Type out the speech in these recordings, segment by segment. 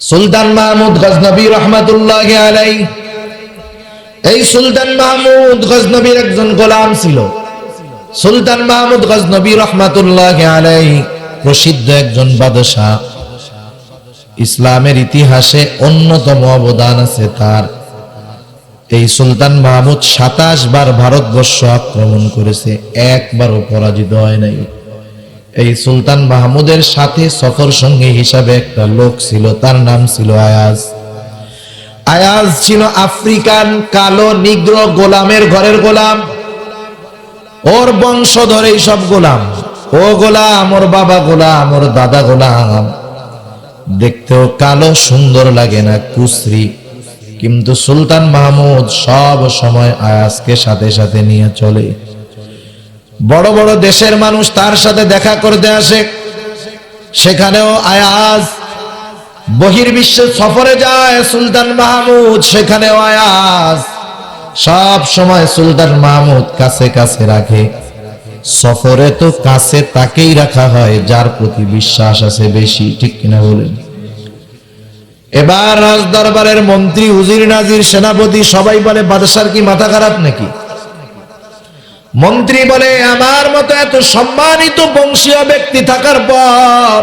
সুলতান মাহমুদ গজনবী রহমাতুল্লাহি আলাইহি, এই সুলতান মাহমুদ গজনবীর একজন গোলাম ছিল। সুলতান মাহমুদ গজনবী রহমাতুল্লাহি আলাইহি প্রসিদ্ধ একজন বাদশাহ। ইসলামের ইতিহাসে অন্যতম অবদান আছে তার। এই সুলতান মাহমুদ 27 বার ভারতবর্ষ আক্রমণ করেছে, একবারও পরাজিত হয় নাই। এই সুলতান মাহমুদের সাথে সফর সঙ্গী হিসাবে একটা লোক ছিল, তার নাম ছিল আয়াজ। আয়াজ ছিল আফ্রিকান কালো নিগ্রো গোলামের ঘরের গোলাম। ওর বংশধর এই সব গোলাম। ও গোলাম, ওর বাবা গোলাম, ওর দাদা গোলাম। দেখতেও কালো, সুন্দর লাগে না, কুশ্রী। কিন্তু সুলতান মাহমুদ সব সময় আয়াজকে সাথে সাথে নিয়ে চলে। বড় বড় দেশের মানুষ তার সাথে দেখা করতে আসে, সেখানেও আয়াজ। বহির্বিশ্বে সফরে যায় সুলতান মাহমুদ, সেখানেও আয়াজ। সব সময় সুলতান মাহমুদ কাছে কাছে রাখে। সফরে তো কাছে তাকেই রাখা হয় যার প্রতি বিশ্বাস আছে বেশি, ঠিক কিনা বলেন? এবার রাজ দরবারের মন্ত্রী, উজির, নাজির, সেনাপতি সবাই বলে, বাদশার কি মাথা খারাপ নাকি? মন্ত্রী বলে, আমার মতো এত সম্মানিত বংশীয় ব্যক্তি থাকার পর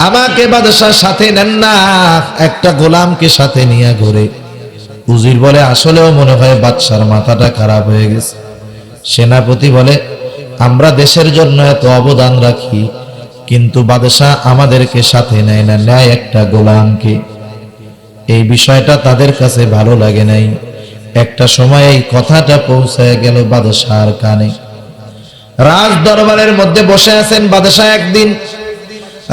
আমাকে বাদশার সাথে নেন না, একটা গোলামকে সাথে নিয়ে ঘুরে। উজির বলে, আসলেও মনে হয় বাদশার মাথাটা খারাপ হয়ে গেছে। সেনাপতি বলে, আমরা দেশের জন্য এত অবদান রাখি, কিন্তু বাদশাহ আমাদেরকে সাথে নেয় না, নেয় একটা গোলামকে। এই বিষয়টা তাদের কাছে ভালো লাগে নাই। একটা সময় এই কথাটা পৌঁছায় গেল বাদশাহর কানে। রাজ দরবারের মধ্যে বসে আছেন বাদশাহ। একদিন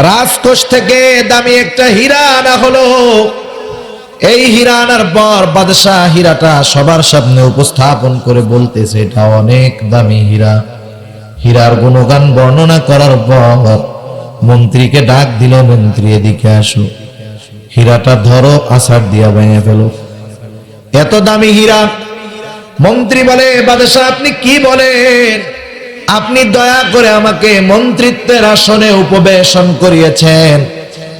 রাজকোষ থেকে দামি একটা হীরা আনা হলো। এই হীরা আনার পর বাদশাহ হীরাটা সবার সামনে উপস্থাপন করে বলতেছে, এটা অনেক দামি হীরা। হীরার গুণগান বর্ণনা করার পর মন্ত্রীকে ডাক দিল, মন্ত্রী এদিকে আসো, হীরাটা ধরো, আছাড় দিয়া ভেঙে ফেলো। এত দামি হীরা। মন্ত্রী বলে, বাদশাহ আপনি কি বলেন? আপনি দয়া করে আমাকে মন্ত্রিত্বের আসনে উপবেশন করিয়েছেন,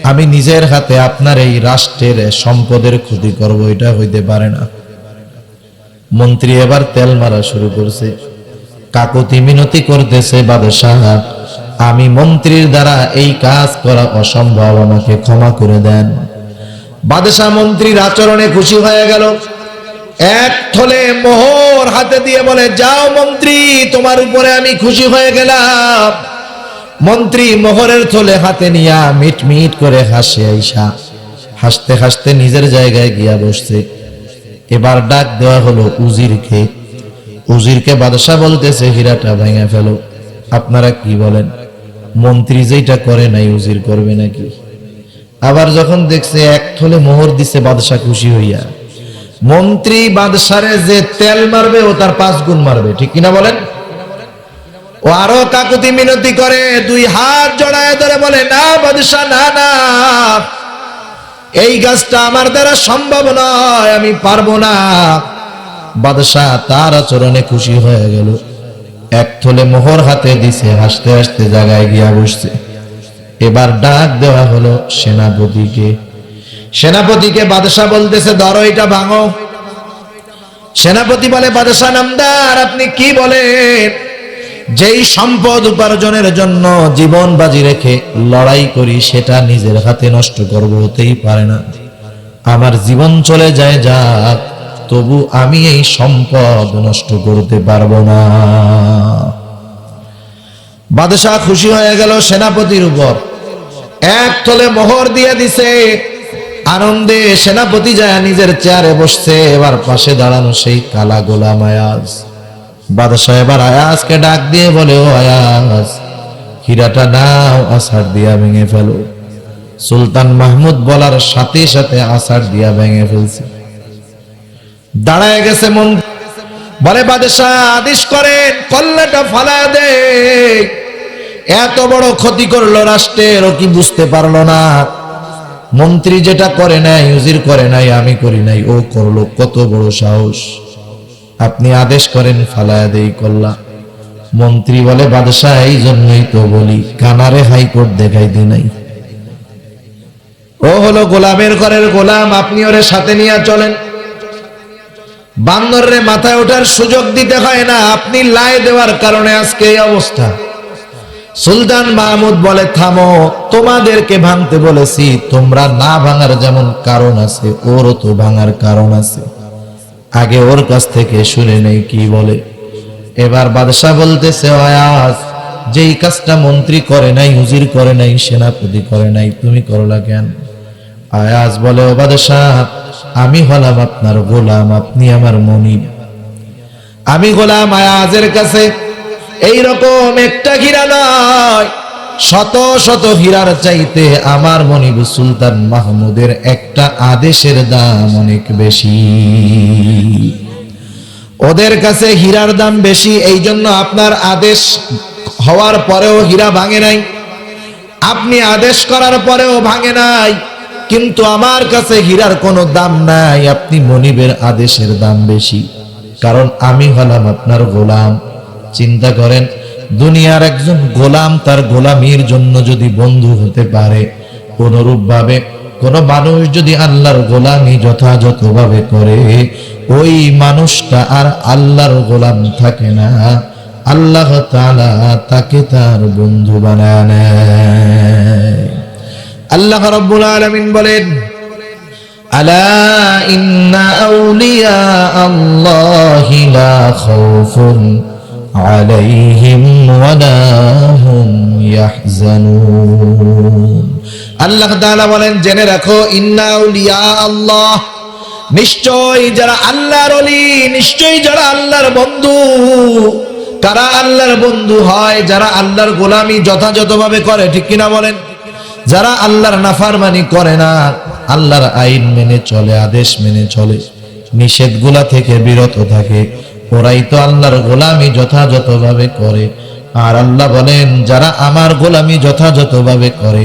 আমি নিজের হাতে আপনার এই রাষ্ট্রের সম্পদের ক্ষতি করব, এটা হইতে পারে না। মন্ত্রী এবার তেল মারা শুরু করছে, কাকুতি মিনতি করতেছে, বাদশাহ আমি মন্ত্রীর দ্বারা এই কাজ করা অসম্ভব, আমাকে ক্ষমা করে দেন। বাদশাহ মন্ত্রীর আচরণে খুশি হয়ে গেল। এক থলে মোহর হাতে দিয়ে বলে, যাও মন্ত্রী, তোমার উপরে আমি খুশি হয়ে গেলাম। মন্ত্রী মোহরের থলে হাতে নিয়া মিট মিট করে হাসে, আইসা হাসতে হাসতে নিজের জায়গায় গিয়া বসছে। এবার ডাক দেওয়া হলো উজিরকে। উজিরকে বাদশাহ বলতেছে, হীরাটা ভেঙে ফেলো। আপনারা কি বলেন? মন্ত্রী যেটা করে নাই উজির করবে নাকি? আবার যখন দেখছে এক থলে মোহর দিছে, বাদশাহ খুশি হইয়া, মন্ত্রী বাদশারে যে তেল মারবে ও তার 5 গুণ মারবে, ঠিক কিনা বলেন? ও আরো কাকুতি মিনতি করে, 2 হাত জড়ায় ধরে বলে, না বাদশাহ, না না, এই কাজটা আমার দ্বারা সম্ভব নয়, আমি পারবো না। বাদশাহ তার আচরণে খুশি হয়ে গেল। এক থলে মোহর হাতে দিছে, হাসতে হাসতে জায়গায় গিয়া বসছে। এবার ডাক দেওয়া হলো সেনাপতিকে। সেনাপতিকে বাদশাহ বলতেছে, ধরো এটা ভাঙো। সেনাপতি বলে, বাদশাহ নামদার, আপনি কি বলেন? যেই সম্পদ উপার্জনের জন্য জীবন বাজি রেখে লড়াই করি, সেটা নিজের হাতে নষ্ট করব, হতেই পারে না। আমার জীবন চলে যায় যাক, তবু আমি এই সম্পদ নষ্ট করতে পারবো না। বাদশাহ খুশি হয়ে গেল সেনাপতির উপর, এক থলে মোহর দিয়ে দিছে। আনন্দে সেনাপতি যায় নিজের চেয়ারে বসছে। এবার পাশে দাঁড়ানো সেই কালা গোলাম আয়াজ। বাদশাহ এবার আয়াজকে ডাক দিয়ে বলে, ও আয়াজ, হীরাটা নাও, আছাড় দিয়া ভেঙে ফেলো। সুলতান মাহমুদ বলার সাথে সাথে আছাড় দিয়া ভেঙে ফেলছে। দাঁড়ায় গেছে মন্ত্রী, বলে, বাদশাহ আদেশ করেন, কল্লাটা ফালা দে। এত বড় ক্ষতি করলো রাষ্ট্রের, ও কি বুঝতে পারলো না? মন্ত্রী যেটা করে নাই, উজির করে নাই, আমি করি নাই, ও করলো, কত বড় সাহস! আপনি আদেশ করেন, ফালায়া দেই কল্লা। মন্ত্রী বলে, বাদশাহ এই জন্যই তো বলি, কানারে হাইকোর্ট দেখাই দি নাই। ও হলো গোলামের ঘরের গোলাম, আপনি ওরে সাথে নিয়ে চলেন। বান্দরে মাথায় ওঠার সুযোগ দিতে হয় না, আপনি লাই দেওয়ার কারণে আজকে এই অবস্থা। সুলতান মাহমুদ বলে, থামো, তোমাদেরকে ভাঙতে বলেছি, তোমরা না ভাঙার যেমন কারণ আছে, ওরও তো ভাঙার কারণ আছে। আগে ওর কাছ থেকে শুনে নেই কি বলে। এবার বাদশা বলতেছে, আয়াজ, যেই কাজটা মন্ত্রী করে নাই, উজির করে নাই, সেনাপতি করে নাই, তুমি করলা কেন? আয়াজ বলে, ও বাদশাহ, আমি হলাম আপনার গোলাম, আপনি আমার মনিব। আমি গোলাম আয়াজের কাছে এইরকম একটা হীরা নয়, শত শত হীরার চাইতে আমার মনিব সুলতান মাহমুদের একটা আদেশের দাম অনেক বেশি। ওদের কাছে হীরার দাম বেশি, এই জন্য আপনার আদেশ হওয়ার পরেও হীরা ভাঙে নাই, আপনি আদেশ করার পরেও ভাঙে নাই। কিন্তু আমার কাছে হীরার কোনো দাম নাই, আপনি মনিবের আদেশের দাম বেশি, কারণ আমি হলাম আপনার গোলাম। চিন্তা করেন, দুনিয়ার একজন গোলাম তার গোলামির জন্য যদি বন্ধু হতে পারে, কোনরূপ ভাবে কোন মানুষ যদি আল্লাহর গোলামি যথাযথভাবে করে, ওই মানুষটা আর আল্লাহর গোলাম থাকে না, আল্লাহ তাআলা তাকে তার বন্ধু বানায় নেয়। আল্লাহ রাব্বুল আলামিন বলেন, আলা ইন্না আউলিয়া আল্লাহি লা খাউফুন আলাইহিম ওয়া লা হুম ইয়াহজানুন। আল্লাহ তাআলা বলেন, জেনে রাখো, ইন্না আউলিয়া আল্লাহ, নিশ্চয়ই যারা আল্লাহর ওলি, নিশ্চয়ই যারা আল্লাহর বন্ধু। কারা আল্লাহর বন্ধু হয়? যারা আল্লাহর গোলামি যথাযথভাবে করে, ঠিক কিনা বলেন? যারা আল্লাহর নাফরমানি করে না, আল্লাহর আইন মেনে চলে, আদেশ মেনে চলে, নিষেধগুলা থেকে বিরত থাকে, ওরাই তো আল্লাহর গোলামি যথাযথভাবে করে। আর আল্লাহ বলেন, যারা আমার গোলামি যথাযথভাবে করে,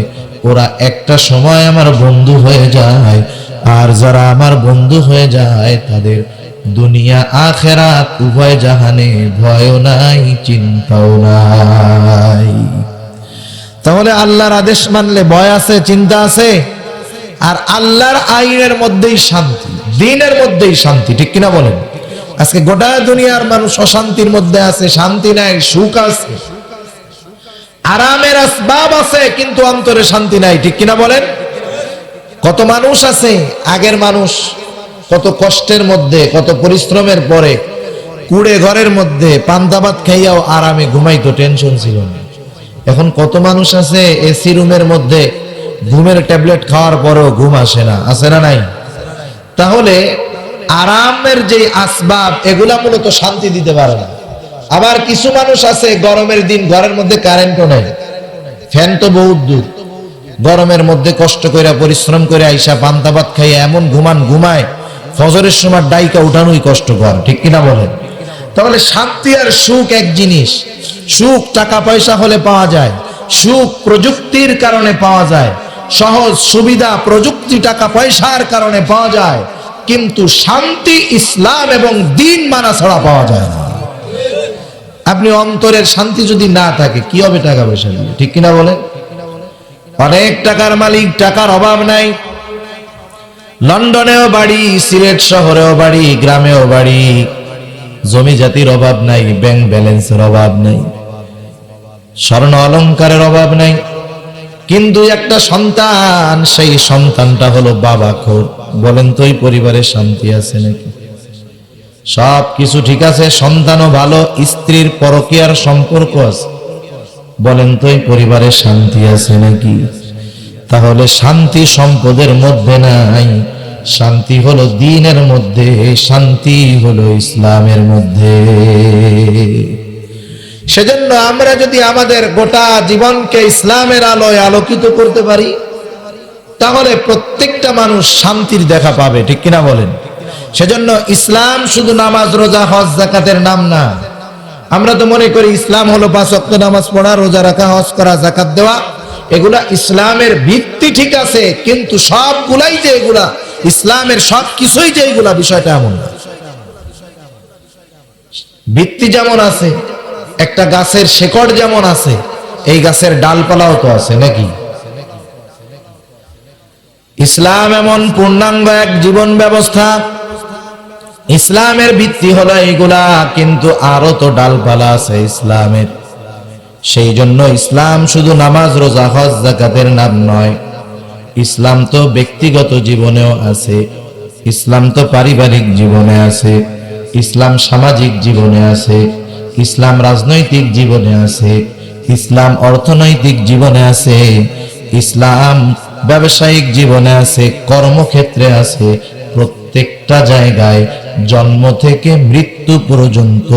ওরা একটা সময় আমার বন্ধু হয়ে যায়। আর যারা আমার বন্ধু হয়ে যায়, তাদের দুনিয়া আখেরাত উভয় জাহানে ভয়ও নাই, চিন্তাও নাই। তাহলে আল্লাহর আদেশ মানলে ভয় আছে, চিন্তা আছে। আর আল্লাহর আইনের মধ্যেই শান্তি, দ্বীনের মধ্যেই শান্তি, ঠিক কিনা বলেন? আজকে গোটা দুনিয়ার মানুষ অশান্তির মধ্যে আছে, শান্তি নাই, সুখ আছে, আরামের আসবাব আছে, কিন্তু অন্তরে শান্তি নাই, ঠিক কিনা বলেন? কত মানুষ আছে, আগের মানুষ কত কষ্টের মধ্যে, কত পরিশ্রমের পরে কুড়ে ঘরের মধ্যে পান্তা ভাত খাইয়াও আরামে ঘুমাইতো, টেনশন ছিল না। এখন কত মানুষ আছে এসি রুমের মধ্যে ঘুমের ট্যাবলেট খাওয়ার পরেও ঘুম আসে না, আছে না নাই? তাহলে আরামের যে আসবাব, এগুলা মূলত শান্তি দিতে পারে না। আবার কিছু মানুষ আছে গরমের দিন ঘরের মধ্যে কারেন্টও নেই, ফ্যান তো বহুত দূর, গরমের মধ্যে কষ্ট করে পরিশ্রম করে আইসা পান্তা ভাত খাইয়া এমন ঘুমায়, ফজরের সময় ডাইকা উঠানোই কষ্টকর, ঠিক কিনা বলেন? তাহলে শান্তি আর সুখ এক জিনিস। সুখ টাকা পয়সা হলে পাওয়া যায়, সুখ প্রযুক্তির কারণে পাওয়া যায়, সহজ সুবিধা প্রযুক্তি টাকা পয়সার কারণে পাওয়া যায়, কিন্তু শান্তি ইসলাম এবং দ্বীন মানা ছাড়া পাওয়া যায় না। আপনি অন্তরের শান্তি যদি না থাকে, কি হবে টাকা পয়সা দিয়ে, ঠিক কিনা বলেন? অনেক টাকার মালিক, টাকার অভাব নাই, লন্ডনেও বাড়ি, সিলেট শহরেও বাড়ি, গ্রামেও বাড়ি, জমি জাতির অভাব নাই, ব্যাংক ব্যালেন্সের অভাব নাই, স্বর্ণ অলংকারের অভাব নাই, কিন্তু একটা সন্তান, সেই সন্তানটা হলো বাবা খোর। বলেন তো এই পরিবারে শান্তি আছে নাকি? সব কিছু ঠিক আছে, সন্তানও ভালো, স্ত্রীর পরকীয়ার সম্পর্ক আছে, বলেন তো এই পরিবারে শান্তি আছে নাকি? তাহলে শান্তি সম্পদের মধ্যে নাই, শান্তি হলো দ্বীনের মধ্যে, শান্তি হলো ইসলামের মধ্যে। সেজন্য আমরা যদি আমাদের গোটা জীবনকে ইসলামের আলোয় আলোকিত করতে পারি, তাহলে প্রত্যেকটা মানুষ শান্তির দেখা পাবে, ঠিক কিনা বলেন? সেজন্য ইসলাম শুধু নামাজ, রোজা, হজ, যাকাতের নাম না। আমরা তো মনে করি ইসলাম হলো 5 ওয়াক্ত নামাজ পড়া, রোজা রাখা, হজ করা, যাকাত দেওয়া, এগুলা ইসলামের ভিত্তি, ঠিক আছে, কিন্তু সবগুলাই যে এগুলা ইসলামের সব কিছুই যে এগুলা, বিষয়টা এমন না। ভিত্তি যেমন আছে, একটা গাছের শেকড় যেমন আছে, এই গাছের ডালপালাও তো আছে নাকি? ইসলাম এমন পূর্ণাঙ্গ এক জীবন ব্যবস্থা, ইসলামের ভিত্তি হলো এইগুলা, কিন্তু আরো তো ডালপালা আছে ইসলামের। সেই জন্য ইসলাম শুধু নামাজ রোজা হজ যাকাতের নাম নয়, ইসলাম তো ব্যক্তিগত জীবনেও আছে, ইসলাম তো পারিবারিক জীবনে আছে, ইসলাম সামাজিক জীবনে আছে, ইসলাম রাজনৈতিক জীবনে আছে, ইসলাম অর্থনৈতিক জীবনে আছে, ইসলাম ব্যবসায়িক জীবনে আছে, কর্মক্ষেত্রে আছে। প্রত্যেকটা জায়গায়, জন্ম থেকে মৃত্যু পর্যন্ত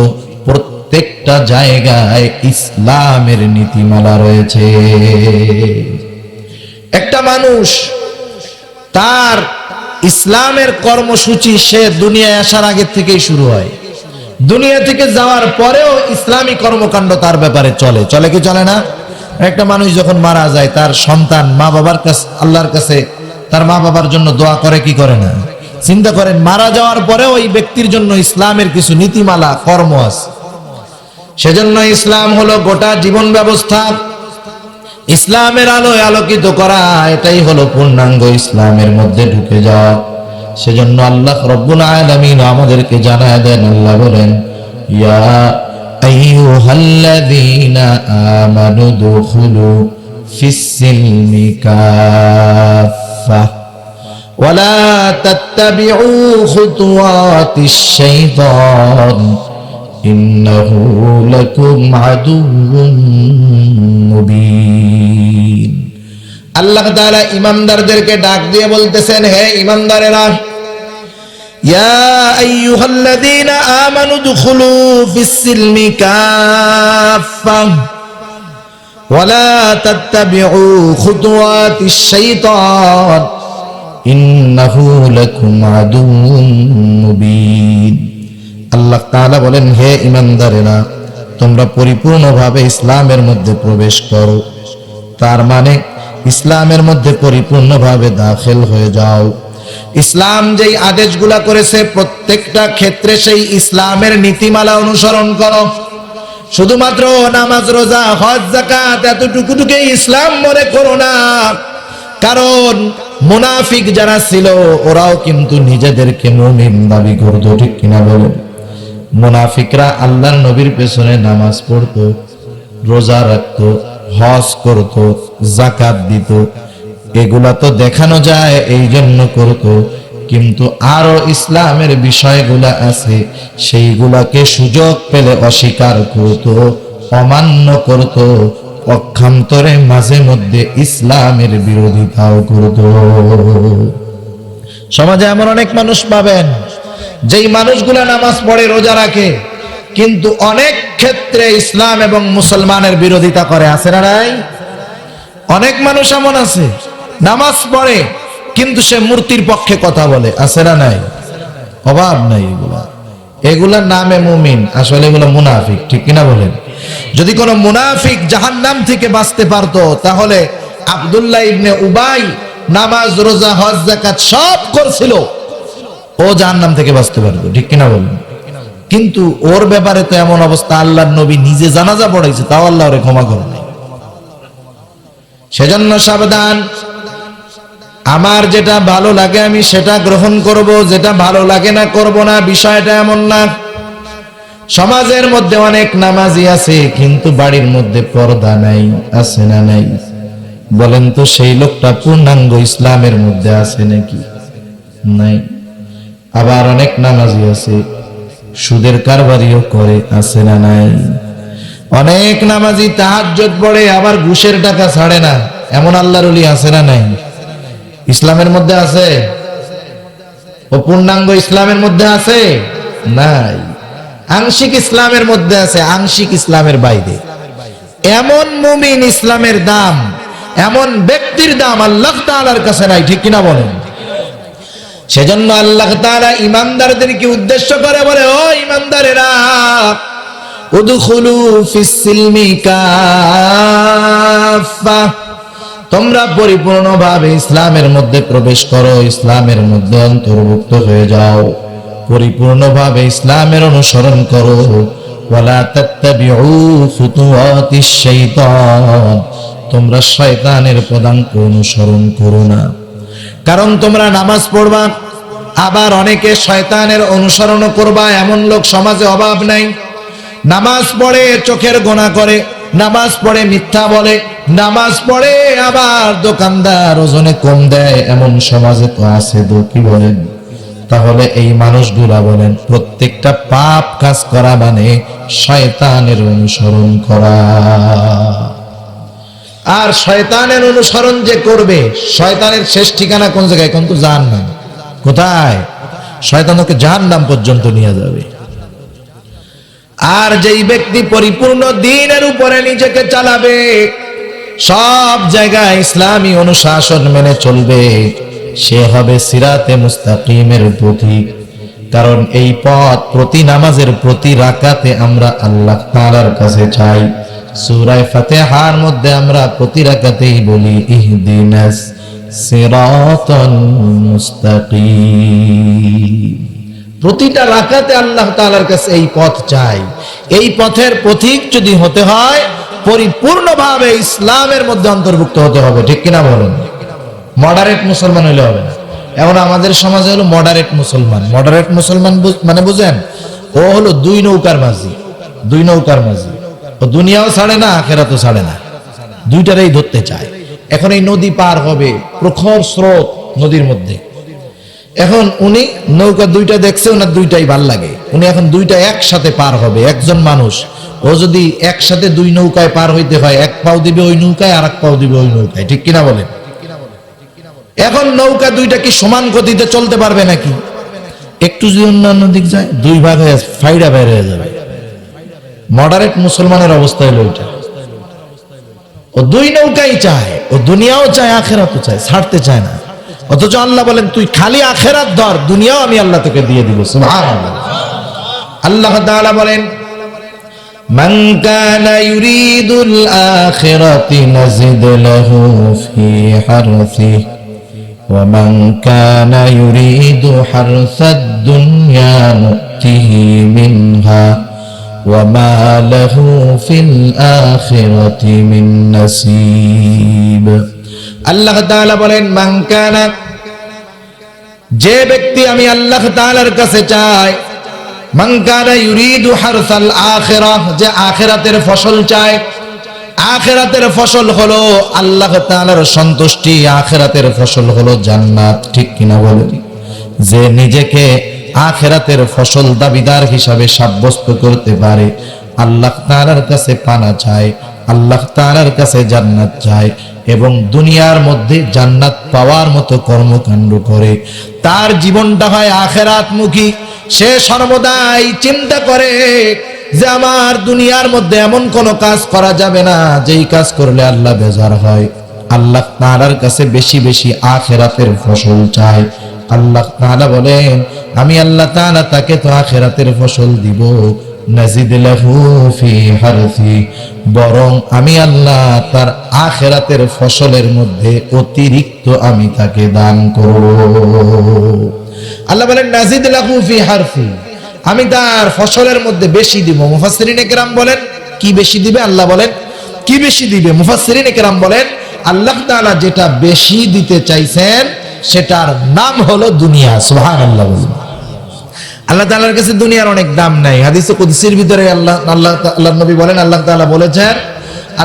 প্রত্যেকটা জায়গায় ইসলামের নীতিমালা রয়েছে। একটা মানুষ তার ইসলামের কর্মসূচি সে দুনিয়ায় আসার আগে থেকেই শুরু হয়, দুনিয়া থেকে যাওয়ার পরেও ইসলামী কর্মকাণ্ড তার ব্যাপারে চলে। চলে কি চলে না? একটা মানুষ যখন মারা যায়, তার সন্তান মা বাবার কাছে, আল্লাহর কাছে তার মা বাবার জন্য দোয়া করে কি করে না? চিন্তা করেন, মারা যাওয়ার পরেও ওই ব্যক্তির জন্য ইসলামের কিছু নীতিমালা কর্ম আছে। সেজন্য ইসলাম হলো গোটা জীবন ব্যবস্থা, ইসলামের আলোয় আলোকিত করা, এটাই হলো পূর্ণাঙ্গ ইসলামের মধ্যে ঢুকে যাওয়া। সেজন্য আল্লাহ রব্বুল আলামিন আমাদেরকে জানায় দেন, আল্লাহ বলেন, ইয়া আইয়ুহাল্লাযীনা আমানু দুখুলু ফিস-সিলমি কাফা ওয়ালা তাত্তাবিউ খুতুওয়াতিশ শাইতান ইন্নাহু লাকুম আদুউম মুবিন। আল্লাহ তাআলা ঈমানদারদেরকে ডাক দিয়ে বলতেছেন, হে ঈমানদারেরা, ইয়া আইয়ুহাল্লাযীনা আমানু দুখুলু ফিস-সিলমি কাফা ওয়ালা তাত্তাবিউ খুতুওয়াতিশ শাইতান ইন্নাহু লাকুম আদুউম মুবিন। আল্লাহ তাআলা বলেন, হে ঈমানদারেরা, তোমরা পরিপূর্ণভাবে ইসলামের মধ্যে প্রবেশ করো, তার মানে ইসলামের মধ্যে পরিপূর্ণভাবে দাখিল হয়ে যাও। ইসলাম যেই আদেশগুলা করেছে প্রত্যেকটা ক্ষেত্রে সেই ইসলামের নীতিমালা অনুসরণ করো। শুধুমাত্র নামাজ রোজা হজ যাকাত এতটুকুকে ইসলাম মনে করো না, কারণ মুনাফিক যারা ছিল ওরাও কিন্তু নিজেদেরকে মুমিন দাবি করত, ঠিক কিনা বলেন? মুনাফিকরা আল্লাহর নবীর পেছনে নামাজ পড়তো, রোজা রাখতো, হজ করত, যাকাত দিত, এগুলা তো দেখানো যায় এই জন্য করত, কিন্তু আরো ইসলামের বিষয়গুলা আছে সেইগুলাকে সুযোগ পেলে অস্বীকার করত, অমান্য করত, পক্ষান্তরে মাঝে মধ্যে ইসলামের বিরোধিতাও করত। সমাজে এমন অনেক মানুষ পাবেন যেই মানুষগুলা নামাজ পড়ে, রোজা রাখে, কিন্তু অনেক ক্ষেত্রে ইসলাম এবং মুসলমানের বিরোধিতা করে, আছে না নাই? অনেক মানুষ এমন আছে, নামাজ পড়ে কিন্তু সে মূর্তির পক্ষে কথা বলে, আছে না নাই? অভাব নাই এগুলা, এগুলা নামে মুমিন, আসলে এগুলো মুনাফিক, ঠিক কিনা বলেন? যদি কোনো মুনাফিক জাহান্নাম থেকে বাঁচতে পারতো তাহলে আব্দুল্লাহ ইবনে উবাই নামাজ রোজা হজ যাকাত সব করছিল, ও জাহান্নাম থেকে বাঁচতে পারতো, ঠিক কিনা বলেন? কিন্তু ওর ব্যাপারে তো এমন অবস্থা, আল্লাহর নবী নিজে জানাজা পড়াইছে, তাও আল্লাহ ওরে ক্ষমা করে নাই। সেজন্য সাবধান, আমার যেটা ভালো লাগে আমি সেটা গ্রহণ করব, যেটা ভালো লাগে না করব না, বিষয়টা এমন না। সমাজের মধ্যে অনেক নামাজি আছে কিন্তু বাড়ির মধ্যে পর্দা নাই, আছে না নাই? বলেন তো সেই লোকটা পূর্ণাঙ্গ ইসলামের মধ্যে আছে নাকি? নাই। আবার অনেক নামাজি আছে সুদের কারবারিও করে, আছে না নাই? অনেক নামাজি তাহাজ্জুদ পড়ে আবার ঘুষের টাকা ছাড়ে না, এমন আল্লাহর ওলি আছে না নাই? ইসলামের মধ্যে আছে? ও পূর্ণাঙ্গ ইসলামের মধ্যে আছে? নাই। আংশিক ইসলামের মধ্যে আছে, আংশিক ইসলামের বাইরে। এমন মুমিন ইসলামের দাম, এমন ব্যক্তির দাম আল্লাহ তাআলার কাছে নাই, ঠিক কিনা বলেন? সেজন্য আল্লাহ তাআলা ঈমানদারদেরকে উদ্দেশ্য করে বলে, ও ঈমানদারেরা, উদখুলু ফিস-সিলমি কাফা, তোমরা পরিপূর্ণভাবে ইসলামের মধ্যে প্রবেশ করো, ইসলামের মধ্যে অন্তর্ভুক্ত হয়ে যাও, পরিপূর্ণভাবে ইসলামের অনুসরণ করো। ওয়ালা তাত্তাবিউ খুতুওয়াতিশ শাইতান, তোমরা শয়তানের পদাঙ্ক অনুসরণ করো না। কারণ তোমরা নামাজ পড়বা, আবার অনেকে শয়তানের অনুসরণ করবা, এমন লোক সমাজে অভাব নাই। নামাজ পড়ে চোখের গোনা করে, নামাজ পড়ে মিথ্যা বলে, নামাজ পড়ে আবার দোকানদার ওজনে কম দেয়, এমন সমাজে তো আছে। তো কি বলেন? তাহলে এই মানুষগুলা বলেন প্রত্যেকটা পাপ কাজ করা মানে শয়তানের অনুসরণ করা। আর শয়তানের অনুসরণ যে করবে, শয়তানের শেষ ঠিকানা কোন জায়গায়? কোন তো জাহান্নাম। কোথায়? শয়তান ওকে জাহান্নাম পর্যন্ত নিয়ে যাবে। আর যেই ব্যক্তি পরিপূর্ণ দ্বীনের উপরে নিজেকে চালাবে, সব জায়গায় ইসলামী অনুশাসন মেনে চলবে, সে হবে সিরাতে মুস্তাকিমের পথিক। কারণ এই পথ প্রতি নামাজের প্রতি রাকাতে আমরা আল্লাহ তাআলার কাছে চাই। সূরা ফাতিহার মধ্যে আমরা প্রতি রাকাতেই বলি ইহদিনাস সিরাতাল মুস্তাকিম। প্রতিটা রাকাতে আল্লাহ তাআলার কাছে এই পথ চাই। এই পথের পথিক যদি হতে হয়, পরিপূর্ণভাবে ইসলামের মধ্যে অন্তর্ভুক্ত হতে হবে। ঠিক কিনা বলেন? মডারেট মুসলমান হইলে হবে না। এখন আমাদের সমাজে হলো মডারেট মুসলমান। মডারেট মুসলমান মানে বুঝেন? ও হলো দুই নৌকার মাঝি। দুই নৌকার মাঝি, ও দুনিয়াও ছাড়ে না, আখিরাতও ছাড়ে না, দুইটারই ধরতে চায়। এখন এই নদী পার হবে, প্রখর স্রোত নদীর মধ্যে। এখন উনি নৌকা দুইটা দেখছে, ওনার দুইটাই ভাল লাগে। উনি এখন দুইটা একসাথে পার হবে। একজন মানুষ ও যদি একসাথে দুই নৌকায় পার হইতে হয়, এক পাও দিবে ওই নৌকায়, আর এক পাও দিবে ওই নৌকায়। ঠিক কিনা বলেন? এখন নৌকা দুইটা কি সমান গতিতে চলতে পারবে নাকি? একটু যদি অন্যান্য দিক যায়, দুই ভাগ হয়ে ফাইডা বের হয়ে যাবে। মডারেট মুসলমানের অবস্থা হলো ওইটা। ও দুই নৌকাই চায়, ও দুনিয়াও চায়, আখিরাতও চায়, ছাড়তে চায় না। অথচ আল্লাহ বলেন তুই খালি আখিরাত ধর, দুনিয়াও আমি আল্লাহ তোকে দিয়ে দিব। সুবহানাল্লাহ। আল্লাহ তাআলা বলেন মান কানা ইউরিদুল আখিরাতি নাজিদ লাহু ফি হারসিহি ওয়া মান কানা ইউরিদু হারসাদ দুনিয়া নুতিহি মিনহা ওয়া মা লাহু ফিল আখিরাতি মিন নাসিব। আল্লাহ তাআলা বলেন মান কানা, যে ব্যক্তি আমি আল্লাহ তাআলার কাছে চাই, মান কানা ইউরিদু হারসাল আখিরাহ, যে আখিরাতের ফসল চায়। আখিরাতের ফসল হলো আল্লাহ তাআলার সন্তুষ্টি, আখিরাতের ফসল হলো জান্নাত। ঠিক কিনা বলেন? যে নিজেকে আখিরাতের ফসল দাবিদার হিসাবে সাব্যস্ত করতে পারে, আল্লাহ তাআলার কাছে পানা চায়, আল্লাহ তাআলার কাছে জান্নাত চায় এবং দুনিয়ার মধ্যে জান্নাত পাওয়ার মতো কর্মকাণ্ড করে, তার জীবনটা হয় আখিরাতমুখী। সে সর্বদাই চিন্তা করে যে আমার দুনিয়ার মধ্যে এমন কোন কাজ করা যাবে না যেই কাজ করলে আল্লাহ বেজার হয়। আল্লাহ তাআলার কাছে বেশি বেশি আখিরাতের ফসল চায়। আল্লাহ তাআলা বলেন আমি আল্লাহ তাআলা তাকে তো আখিরাতের ফসল দিব, নাজিদ লাহু ফি হারসি, বরং আমি আল্লাহ তার আখিরাতের ফসলের মধ্যে অতিরিক্ত আমি তাকে দান করব। আল্লাহ বলেন নাজিদ লাহু ফি হারসি, আমি তার ফসলের মধ্যে বেশি দিব। মুফাসসিরিনে কেরাম বলেন কি বেশি দিবে? আল্লাহ বলেন কি বেশি দিবে? মুফাসসিরিনে কেরাম বলেন আল্লাহ তাআলা যেটা বেশি দিতে চাইছেন সেটার নাম হলো দুনিয়া। সুবহানাল্লাহ। আল্লাহ তাআলার কাছে দুনিয়ার অনেক দাম নাই। হাদিসে কুদসির ভিতরে আল্লাহর নবী বলেন, আল্লাহ তাআলা বলেছেন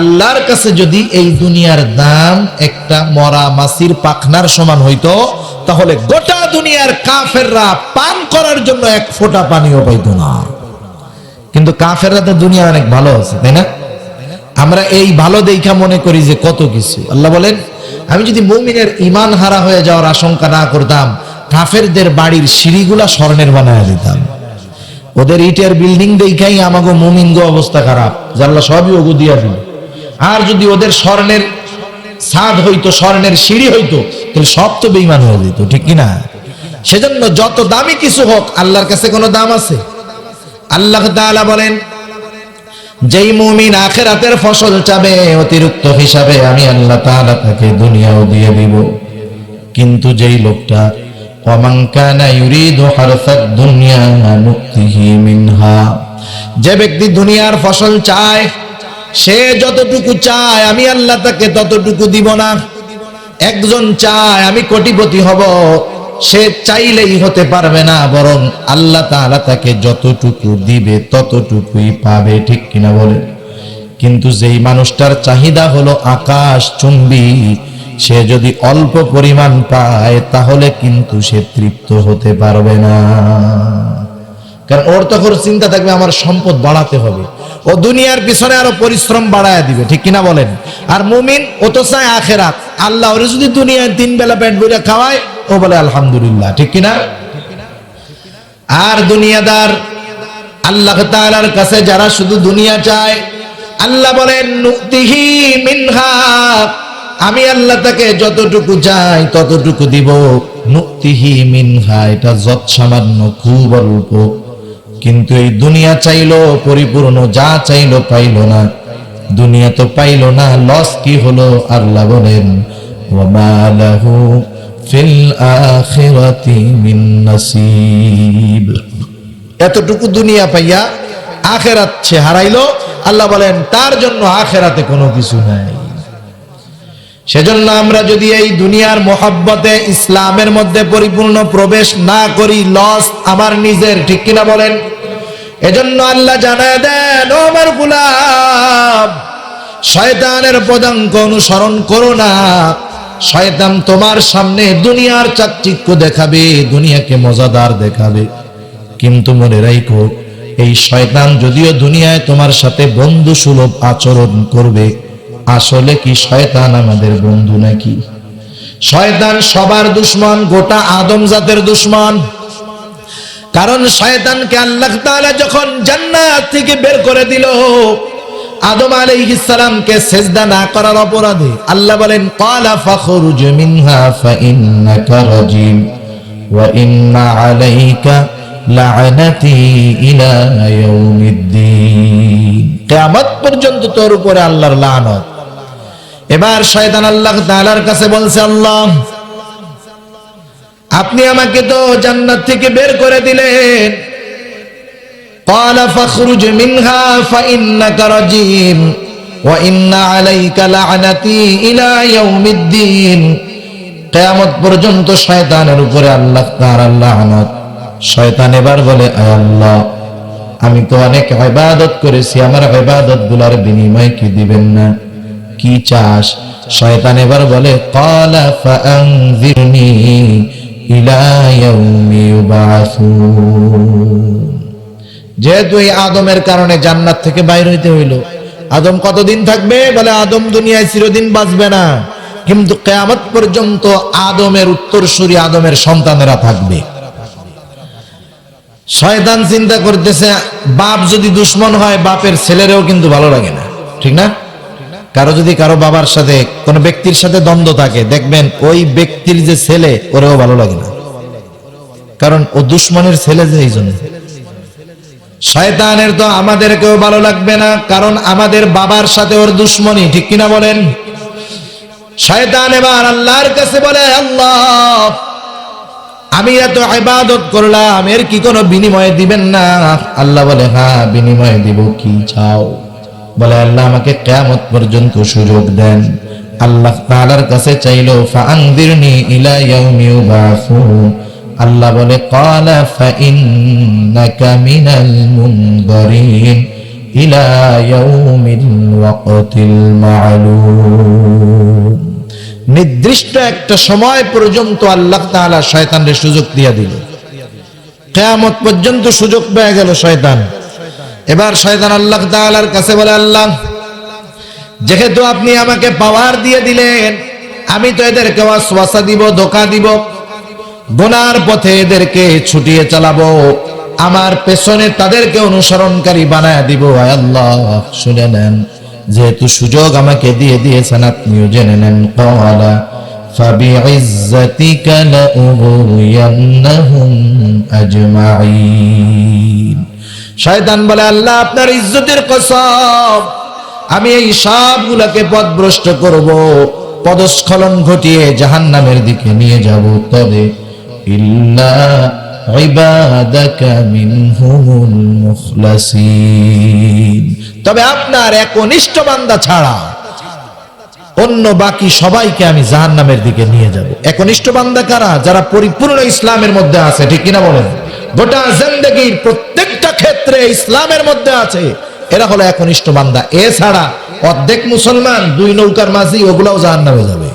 আল্লাহর কাছে যদি এই দুনিয়ার দাম একটা মরা মাছির পাখনার সমান হইতো, তাহলে গোটা দুনিয়ার কাফেররা পান করার জন্য এক ফোঁটা পানিও পাইতো না। কিন্তু কাফেররা তো দুনিয়া অনেক ভালো আছে, তাই না? আমরা এই ভালো দেখা মনে করি যে কত কিছু। আল্লাহ বলেন আমি যদি মুমিনের ঈমান হারা হয়ে যাওয়ার আশঙ্কা না করতাম, কাফেরদের বাড়ির সিঁড়িগুলা স্বর্ণের বানায় দিতাম। ওদের ইটের বিল্ডিং দেখাই আমাগো মুমিনগো অবস্থা খারাপ, যে আল্লাহ সবই ওগো দিয়া দিল। আর যদি ওদের স্বর্ণের ছাদ হইতো, স্বর্ণের সিঁড়ি হইতো, তাহলে সব তো বেঈমান হয়ে যেত। ঠিক কিনা? সেজন্য যত দামি কিছু হোক, আল্লাহর কাছে কোনো দাম আছে? আল্লাহ তাআলা বলেন যেই মুমিন আখিরাতের ফসল চাবে অতিরিক্ত হিসাবে, আমি আল্লাহ তাআলা তাকে দুনিয়াও দিয়ে দিব। কিন্তু যেই লোকটা ওয়ামান কানা ইউরিদু হারসাদ দুনিয়া নুতিহি মিনহা, যে ব্যক্তি দুনিয়ার ফসল চায়, সে যতটুকু চায় আমি আল্লাহ তাকে ততটুকু দিব না। একজন চায় আমি কোটিপতি হব, সে চাইলেই হতে পারবে না, বরং আল্লাহ তাআলা তাকে যতটুকু দিবে ততটুকুই পাবে, ঠিক কিনা বলে। কিন্তু যেই মানুষটার চাহিদা হলো আকাশ চুম্বী, সে যদি অল্প পরিমাণ পায় তাহলে কিন্তু সে তৃপ্ত হতে পারবে না। কারণ ওর তখন চিন্তা থাকবে আমার সম্পদ বাড়াতে হবে, ও দুনিয়ার পিছনে আরো পরিশ্রম বাড়ায় দিবে, ঠিক কিনা বলেন। আর মুমিন ও তো চায় আখেরাত, আল্লাহ ওরে যদি দুনিয়ায় 3 বেলা পেট ভরে খাওয়ায় ও বলে আলহামদুলিল্লাহ, ঠিক কিনা। আর দুনিয়াদার আল্লাহ তাআলার কাছে যারা শুধু দুনিয়া চায়, আল্লাহ বলেন নুতিহি মিনহা, আমি আল্লাহ তাকে যতটুকু চাই ততটুকু দিব। নুতিহি মিনহা, এটা যৎ সামান্য, খুব অল্প। কিন্তু এই দুনিয়া চাইলো পরিপূর্ণ, যা চাইলো পাইলো না, দুনিয়া তো পাইলো না, লস কি হলো। আল্লাহ বলেন ওয়ামা লাহু ফিল আখিরাতি মিন নাসিব, এতটুকু দুনিয়া পাইয়া আখিরাত সে হারাইলো। আল্লাহ বলেন তার জন্য আখিরাতে কোনো কিছু নাই। সেজন্য আমরা যদি এই দুনিয়ার মোহাব্বতে ইসলামের মধ্যে পরিপূর্ণ প্রবেশ না করি, লস আমার নিজের, ঠিক কিনা বলেন। এজন্য আল্লাহ জানায় দেন, ও আমার গোলাম, শয়তানের পদাঙ্ক অনুসরণ করো না। শয়তান তোমার সামনে দুনিয়ার চাকচিক্য দেখাবে, দুনিয়াকে মজাদার দেখাবে, কিন্তু মনে রাখো এই শয়তান যদিও দুনিয়ায় তোমার সাথে বন্ধু সুলভ আচরণ করবে, আসলে কি শয়তান আমাদের বন্ধু নাকি? শয়তান সবার দুশমন, গোটা আদম জাতের দুশমন। কারণ শয়তানকে আল্লাহ তাআলা যখন জান্নাত থেকে বের করে দিল, আদম আলাইহিস সালামকে সিজদা না করার অপরাধে, আল্লাহ বলেন ক্বালা ফাখরুজ মিনহা ফাইন্নাকা রাজিম ওয়া ইন্না আলাইকা লা'নাতি ইলা ইয়াউমিদ্দিন, কিয়ামত পর্যন্ত তোর উপরে আল্লাহর লানত। এবার শয়তান আল্লাহ তাআলার কাছে বলছে, আল্লাহ আপনি আমাকে তো জান্নাত থেকে বের করে দিলেন, ক্বালা ফাখরুজ মিনহা ফাইন্নাকা রাজিম ওয়া ইন্না আলাইকা লা'নাতি ইলা ইয়াউমিদ্দিন, কিয়ামত পর্যন্ত শয়তানের উপরে আল্লাহ তাআলার লানত। শয়তান এবার বলে, আয় আল্লাহ, আমি তো অনেক ইবাদত করেছি, আমার ইবাদত গুলার বিনিময় কি দিবেন না? কি চাস? শয়তান এবার বলে, ক্বালা ফাআনযিরনি ইলা ইয়াউমি ইউবাসুন। যেহেতু এই আদমের কারণে জান্নাত থেকে বাইর হইতে হইল, আদম কতদিন থাকবে? বলে আদম দুনিয়ায় চিরদিন বাঁচবে না, কিন্তু কিয়ামত পর্যন্ত আদমের উত্তরসূরি, আদমের সন্তানেরা থাকবে। শয়তান চিন্তা করতেছে, বাপ যদি দুশ্মন হয়, বাপের ছেলেরও কিন্তু ভালো লাগে না, ঠিক না? কারো যদি কারো বাবার সাথে কোনো ব্যক্তির সাথে দ্বন্দ্ব থাকে, দেখবেন ওই ব্যক্তির যে ছেলে ওরেও ভালো লাগে না, কারণ ও দুশ্মনের ছেলে। যে এই জন্য শয়তানের তো আমাদেরকেও ভালো লাগবে না, কারণ আমাদের বাবার সাথে ওর দুশ্মনী, ঠিক কিনা বলেন। শয়তান এবার আল্লাহর কাছে বলে, আল্লাহ আমি এত ইবাদত করলাম, এর কি কোনো বিনিময় দিবেন না? আল্লাহ বলে, হ্যাঁ বিনিময় দিব, কি চাও? বলে আল্লাহ আমাকে কিয়ামত পর্যন্ত সুযোগ দেন। আল্লাহ তাআলার কাছে চাইলো, ফাআনযিরনি ইলা ইয়াউমি ইউবাসুন। আল্লাহ বলে, ক্বালা ফাইন্নাকা মিনাল মুনযিরিন ইলা ইয়াউমিল ওয়াক্তিল মা'লুম। নির্দিষ্ট একটা সময় পর্যন্ত আল্লাহ তাআলা শয়তানকে সুযোগ দিয়ে দিল, কিয়ামত পর্যন্ত সুযোগ পেয়ে গেল শয়তান। এবার শয়তান আল্লাহ তাআলার কাছে বলে, আল্লাহ যেহেতু আপনি আমাকে পাওয়ার দিয়ে দিলেন, আমি তো এদেরকে ওয়াসওয়াসা দিব, ধোঁকা দিব, গুনার পথে এদেরকে ছুটিয়ে চালাবো, আমার পেছনে তাদেরকে অনুসরণকারী বানায় দিব। আয় আল্লাহ শুনে নেন, যেহেতু সুযোগ আমাকে দিয়ে দিয়েছেন, আপনিও জেনে নেন। ক্বালা ফাবিইজ্জাতিকা লাউগওয়ান্নাহুম আজমাঈন। শয়তান বলে, আল্লাহ আপনার ইজ্জতের কসম, আমি এই সবগুলোকে পথভ্রষ্ট করব, পদস্খলন ঘটিয়ে জাহান্নামের দিকে নিয়ে যাব, তবে ইল্লা ইবাদাকা মিনহুমুল মুখলাসিন, তবে আপনার একনিষ্ঠ বান্দা ছাড়া, অন্য বাকি সবাইকে আমি জাহান্নামের দিকে নিয়ে যাব। একনিষ্ঠ বান্দা কারা? যারা পরিপূর্ণ ইসলামের মধ্যে আছে, ঠিক কিনা বলেন? গোটা জিন্দেগীর প্রত্যেকটা ক্ষেত্রে ইসলামের মধ্যে আছে, এরা হলো একনিষ্ঠ বান্দা। এছাড়া অর্ধেক মুসলমান, দুই নৌকার মাঝি, ওগুলাও জাহান্নামে যাবে।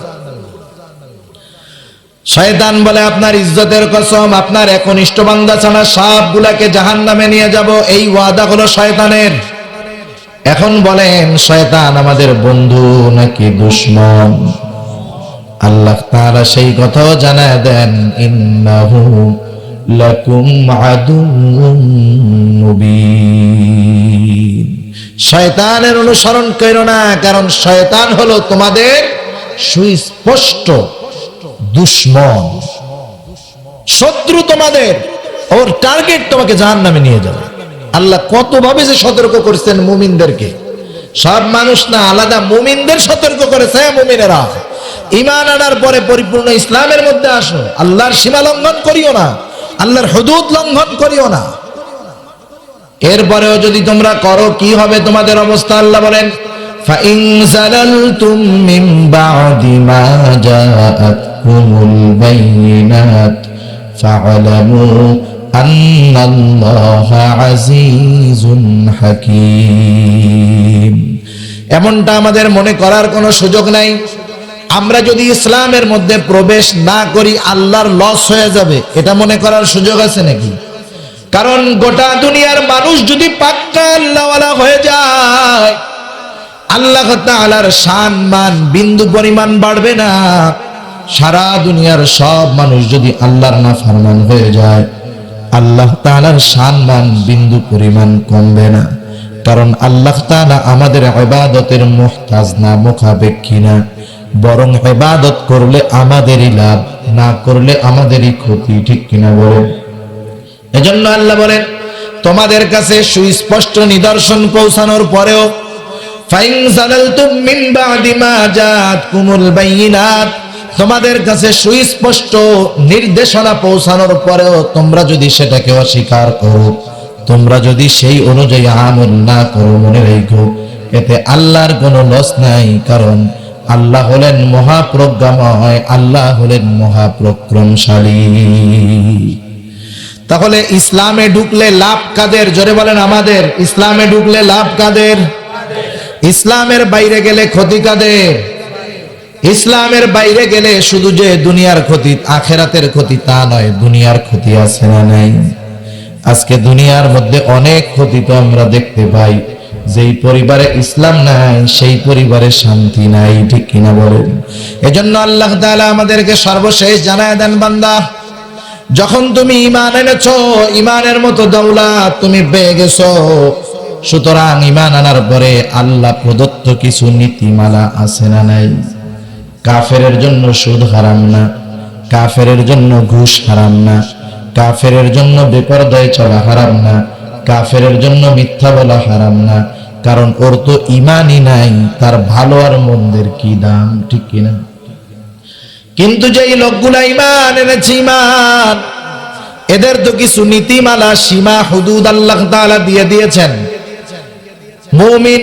শয়তান বলে আপনার ইজ্জতের কসম, আপনার একনিষ্ঠ বান্দা ছাড়া সবগুলাকে জাহান্নামে নিয়ে যাব, এই ওয়াদা হলো শয়তানের। এখন বলেন, শয়তান আমাদের বন্ধু নাকি দুশমন? আল্লাহ তাআলা সেই কথাও জানায় দেন, ইন্নাহু লাকুম আদুউম মুবিন। শয়তানের অনুসরণ করো না, কারণ শয়তান হলো তোমাদের সুস্পষ্ট দুশমন, শত্রু তোমাদের। ওর টার্গেট তোমাকে জাহান্নামে নিয়ে যাবে। আল্লাহ কতভাবে যে সতর্ক করেছেন মুমিনদেরকে, সব মানুষ না, আলাদা মুমিনদের সতর্ক করেছে। মুমিনেরা ঈমান আনার পরে পরিপূর্ণ ইসলামের মধ্যে আসো, আল্লাহর সীমা লঙ্ঘন করিও না, আল্লাহর হুদুদ লঙ্ঘন করিও না। এরপরেও যদি তোমরা করো, কি হবে তোমাদের অবস্থা? আল্লাহ বলেন, فَإِنْ زَلَلْتُمْ مِنْ بَعْدِ مَا جَاءَتْكُمُ الْبَيِّنَاتُ فَاعْلَمُوا أَنَّ اللَّهَ عَزِيزٌ حَكِيمٌ। এমনটা আমাদের মনে করার কোনো সুযোগ নাই। আমরা যদি ইসলামের মধ্যে প্রবেশ না করি আল্লাহর লস হয়ে যাবে, এটা মনে করার সুযোগ আছে নাকি? কারণ গোটা দুনিয়ার মানুষ যদি পাক্কা আল্লাহওয়ালা হয়ে যায়, আল্লাহ তাআলার শান মান বিন্দু পরিমাণ বাড়বে না। সারা দুনিয়ার সব মানুষ যদি আল্লাহর নাফরমান হয়ে যায়, আল্লাহ তাআলার শান মান বিন্দু পরিমাণ কমবে না। কারণ আল্লাহ তাআলা আমাদের ইবাদতের মুহতাজ না, মুখাপেক্ষী না, বরং ইবাদত করলে আমাদেরই লাভ, না করলে আমাদেরই ক্ষতি, ঠিক কিনা বলেন? এজন্য আল্লাহ বলেন, তোমাদের কাছে সুস্পষ্ট নিদর্শন পৌঁছানোর পরেও, ফাইন জালালতুম মিন বাদি মা জাআতকুমুল বাইয়িনাত, তোমাদের কাছে সুস্পষ্ট নির্দেশনা পৌঁছানোর পরেও তোমরা যদি সেটাকে অস্বীকার করো, তোমরা যদি সেই অনুযায়ী আমল না করো, মনে রেখো এতে আল্লাহর কোনো লস নাই। কারণ আল্লাহ হলেন মহাপ্রজ্ঞাময়, আল্লাহ হলেন মহাপরাক্রমশালী। তাহলে ইসলামে ঢুকলে লাভ কাদের? জোরে বলেন আমাদের। ইসলামে ঢুকলে লাভ কাদের? ইসলামের বাইরে গেলে ক্ষতি কাদের? ইসলামের বাইরে গেলে শুধু যে দুনিয়ার ক্ষতি, আখেরাতের ক্ষতি তা নয়, দুনিয়ার ক্ষতি আছে না নাই? আজকে দুনিয়ার মধ্যে অনেক ক্ষতি তো আমরা দেখতে পাই। যেই পরিবারে ইসলাম নাই সেই পরিবারে শান্তি নাই, ঠিক কিনা বলেন? এজন্য আল্লাহ তাআলা আমাদেরকে সর্বশেষ জানায় দেন, বান্দা যখন তুমি ঈমান এনেছো, ঈমানের মতো দৌলত তুমি পেয়ে গেছো, সুতরাং ঈমান আনার পরে আল্লাহ প্রদত্ত কিছু নীতিমালা আছে না নাই? কাফেরের জন্য সুদ হারাম না, কাফেরের জন্য ঘুষ হারাম না, কাফেরের জন্য বেপরদায় চলা হারাম না, কাফেরের জন্য মিথ্যা বলা হারাম না। কারণ ওর তো ঈমানই নাই, তার ভালো আর মন্দের কি দাম, ঠিক কিনা? কিন্তু যেই লোকগুলা ঈমান এনেছে, ঈমান এদের তো কিছু নীতিমালা, সীমা, হুদুদ আল্লাহ তাআলা দিয়ে দিয়েছেন। মুমিন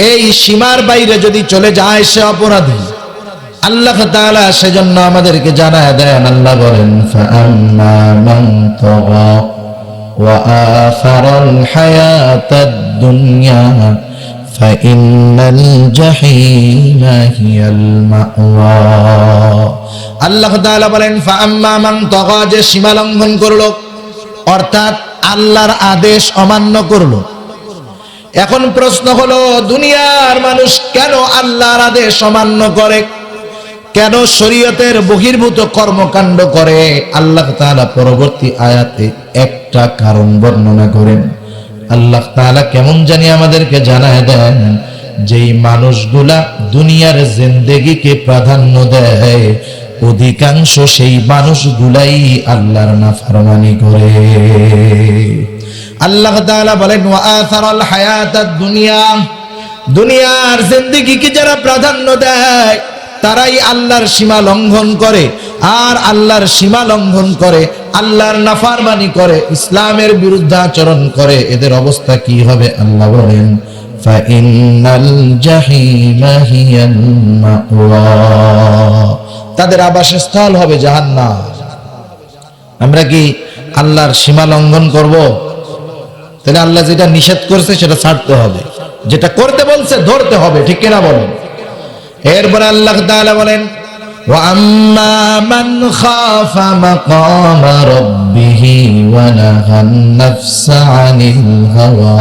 এই সীমার বাইরে যদি চলে যায় সে অপরাধী। আল্লাহ তাআলা সেজন্য আমাদেরকে জানায় দেন, আল্লাহ বলেন, ফাআম্মা মান তাগা ওয়া আসারাল হায়াতাদ দুনিয়া ফাইন্নাল জাহিমা হিয়াল মাওয়া। আল্লাহ তাআলা বলেন, ফাআম্মা মান তাগা, যে সীমা লঙ্ঘন করলো, অর্থাৎ আল্লাহর আদেশ অমান্য করলো। এখন প্রশ্ন হলো, দুনিয়ার মানুষ কেন আল্লাহর আদেশ অমান্য করে, কেন শরীয়তের বহির্ভূত কর্মকাণ্ড করে? আল্লাহ তাআলা পরবর্তী আয়াতে একটা কারণ বর্ণনা করেন। আল্লাহ তাআলা কেমন জানি আমাদেরকে জানায় দেন, যেই মানুষগুলা দুনিয়ার জিন্দেগিকে প্রাধান্য দেয়, অধিকাংশ সেই মানুষগুলাই আল্লাহর নাফরমানি করে। আল্লাহ তাআলা বলেন, ওয়া আসারাল হায়াতাদ দুনিয়া, দুনিয়ার জিন্দেগিকে যারা প্রাধান্য দেয় তারাই আল্লাহর সীমা লঙ্ঘন করে। আর আল্লাহর সীমা লঙ্ঘন করে, আল্লাহর নাফরমানি করে, ইসলামের বিরুদ্ধে আচরণ করে, এদের অবস্থা কি হবে? আল্লাহ বলেন, ফাইন্নাল জাহিমা হিয়াল মাওয়া, তাদের আবাসস্থল হবে জাহান্নাম। আমরা কি আল্লাহর সীমা লঙ্ঘন করব? তাহলে আল্লাহ যেটা নিষেধ করছে সেটা ছাড়তে হবে, যেটা করতে বলছে ধরতে হবে, ঠিক কিনা বলেন? এরপর আল্লাহ তাআলা বলেন ওয়া আম্মা মান খাফা মাকামা রাব্বিহি ওয়া নাহান নাফসা আনিল হাওয়া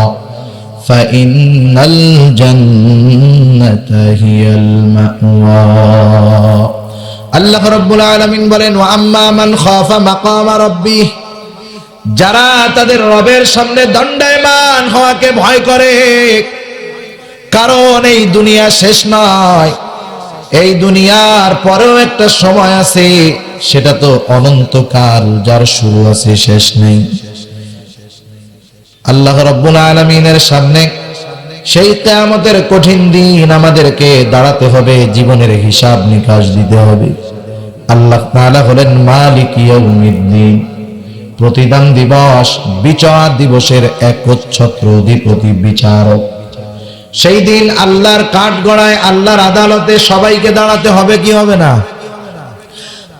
ফাইন্নাল জান্নাতা হিয়াল মাওয়া। আল্লাহ রাব্বুল আলামিন বলেন ওয়া আম্মা মান খাফা মাকামা রাব্বিহি, যারা তাদের রবের সামনে দণ্ডায়মান হওয়াকে ভয় করে, কারণ এই দুনিয়া শেষ নয়, এই দুনিয়ার পরেও একটা সময় আছে, সেটা তো অনন্তকাল, যার শুরু আছে শেষ নেই। আল্লাহ রাব্বুল আলামিনের সামনে সেই কিয়ামতের কঠিন দিন আমাদেরকে দাঁড়াতে হবে, জীবনের হিসাব নিকাশ দিতে হবে। আল্লাহ তাআলা হলেন মালিক ইয়াউমিদ্দিন, প্রতিদান দিবস, বিচার দিবসের একচ্ছত্র অধিপতি বিচারক। সেই দিন আল্লাহর কাঠগড়ায়, আল্লাহর আদালতে সবাইকে দাঁড়াতে হবে, কি হবে না?